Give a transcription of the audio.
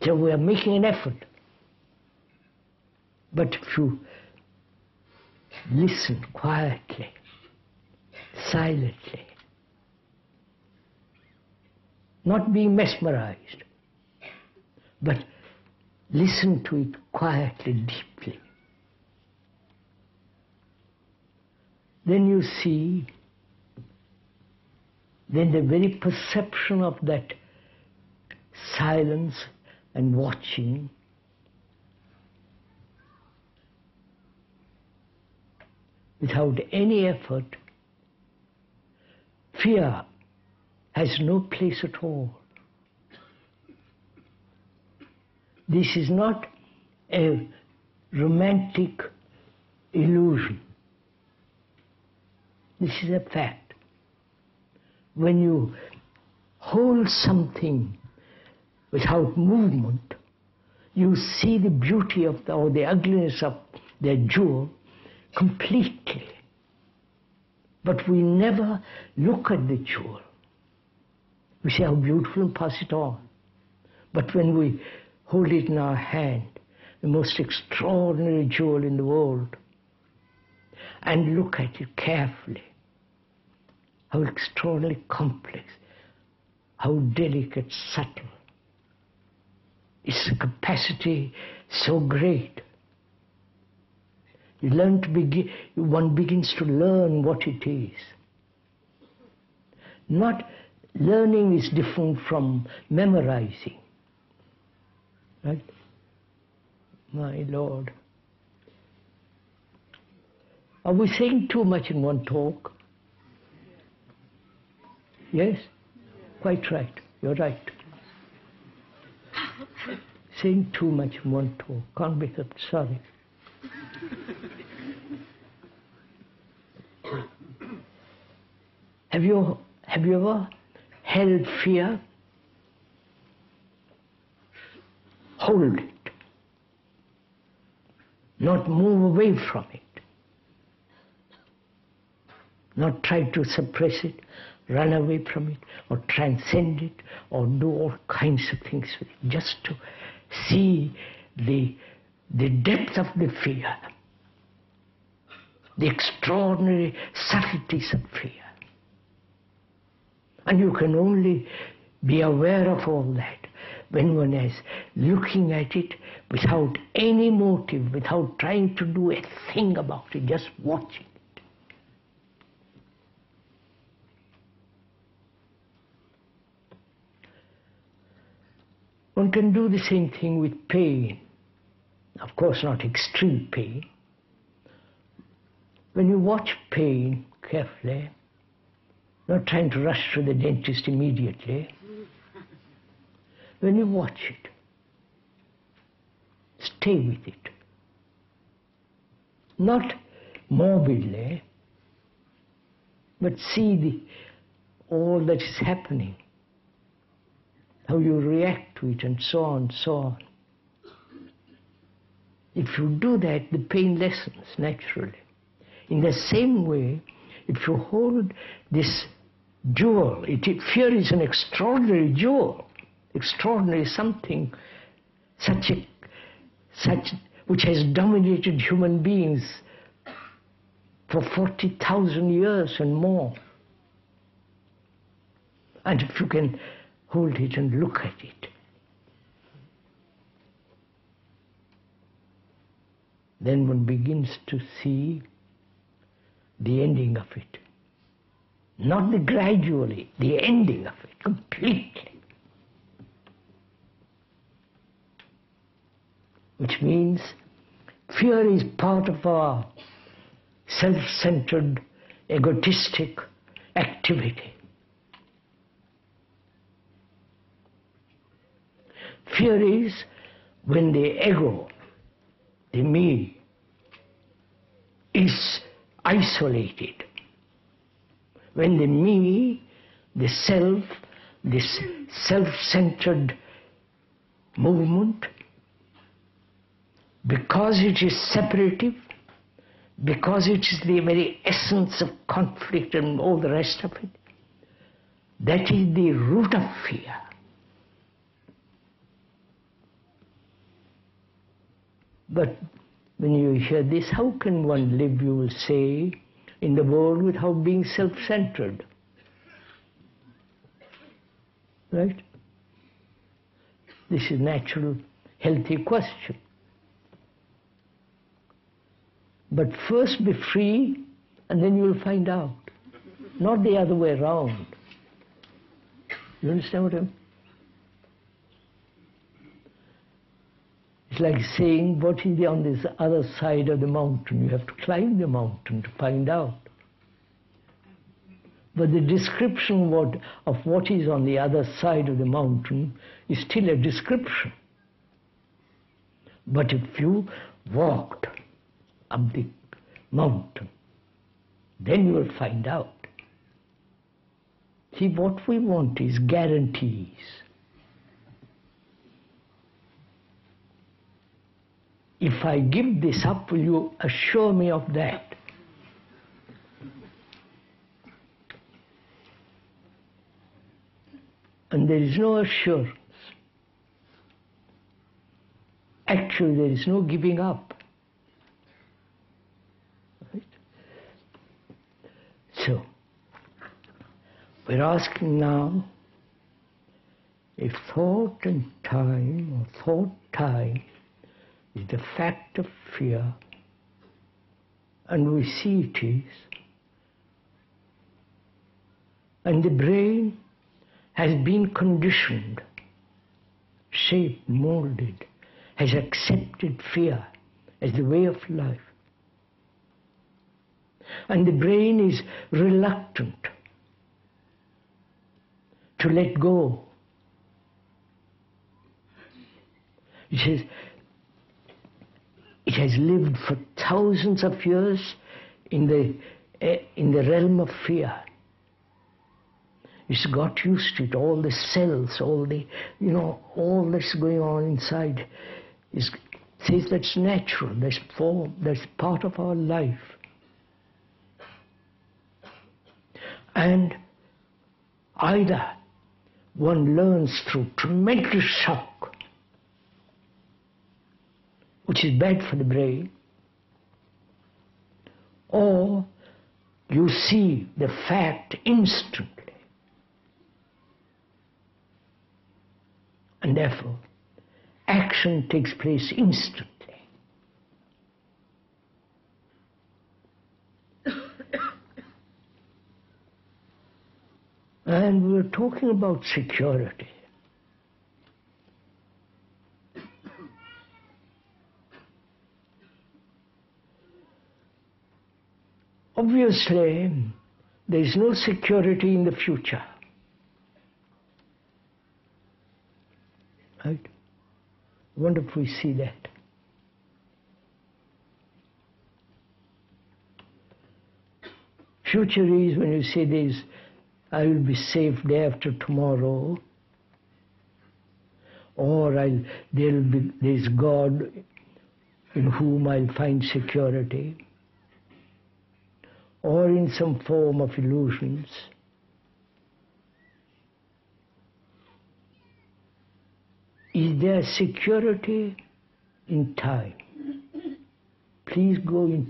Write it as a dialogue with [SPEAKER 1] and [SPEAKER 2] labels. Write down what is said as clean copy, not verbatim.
[SPEAKER 1] So we are making an effort. But if you listen quietly, silently, not being mesmerized, but listen to it quietly, deeply, then you see, then the very perception of that silence and watching without any effort, fear has no place at all. This is not a romantic illusion. This is a fact. When you hold something without movement, you see the beauty of or the ugliness of the jewel completely. But we never look at the jewel. We say how beautiful and pass it on. But when we hold it in our hand, the most extraordinary jewel in the world, and look at it carefully, how extraordinarily complex, how delicate, subtle. Its capacity so great. You learn to one begins to learn what it is. Not learning is different from memorizing. Right? My Lord. Are we saying too much in one talk? Yes? Quite right. You're right. Saying too much in one talk. Can't be helped. Sorry. Have you ever held fear? Hold it. Not move away from it. Not try to suppress it, run away from it, or transcend it, or do all kinds of things with it. Just to see the depth of the fear, the extraordinary subtleties of fear. And you can only be aware of all that when one is looking at it without any motive, without trying to do a thing about it, just watching it. One can do the same thing with pain. Of course, not extreme pain. When you watch pain carefully, not trying to rush to the dentist immediately, when you watch it, stay with it. Not morbidly, but see all that is happening, how you react to it, and so on, so on. If you do that, the pain lessens naturally. In the same way, if you hold this jewel, fear is an extraordinary jewel, extraordinary something, which has dominated human beings for 40,000 years and more. And if you can hold it and look at it, then one begins to see the ending of it. Not the gradually, the ending of it, completely. Which means fear is part of our self-centered, egotistic activity. Fear is when the ego, the me, is isolated. When the me, the self, this self-centered movement, because it is separative, because it is the very essence of conflict and all the rest of it, that is the root of fear. But when you hear this, how can one live, you will say, in the world without being self-centered? Right? This is a natural, healthy question. But first be free, and then you'll find out. Not the other way around. You understand what I'm... It's like saying, what is on this other side of the mountain? You have to climb the mountain to find out. But the description of what is on the other side of the mountain is still a description. But if you walked up the mountain, then you will find out. See, what we want is guarantees. If I give this up, will you assure me of that? And there is no assurance. Actually, there is no giving up. Right? So, we're asking now if thought and time, or thought time, is the fact of fear, and we see it is, and the brain has been conditioned, shaped, molded, has accepted fear as the way of life. And the brain is reluctant to let go. It says, it has lived for thousands of years in the realm of fear. It's got used to it, all the cells, all the, all that's going on inside says that's natural, that's form, that's part of our life. And either one learns through tremendous shock, which is bad for the brain, or you see the fact instantly. And therefore, action takes place instantly. And we're talking about security. Obviously, there is no security in the future. Right? I wonder if we see that. Future is when you say this, I will be safe day after tomorrow, or there's God in whom I'll find security, or in some form of illusions. Is there security in time? Please go into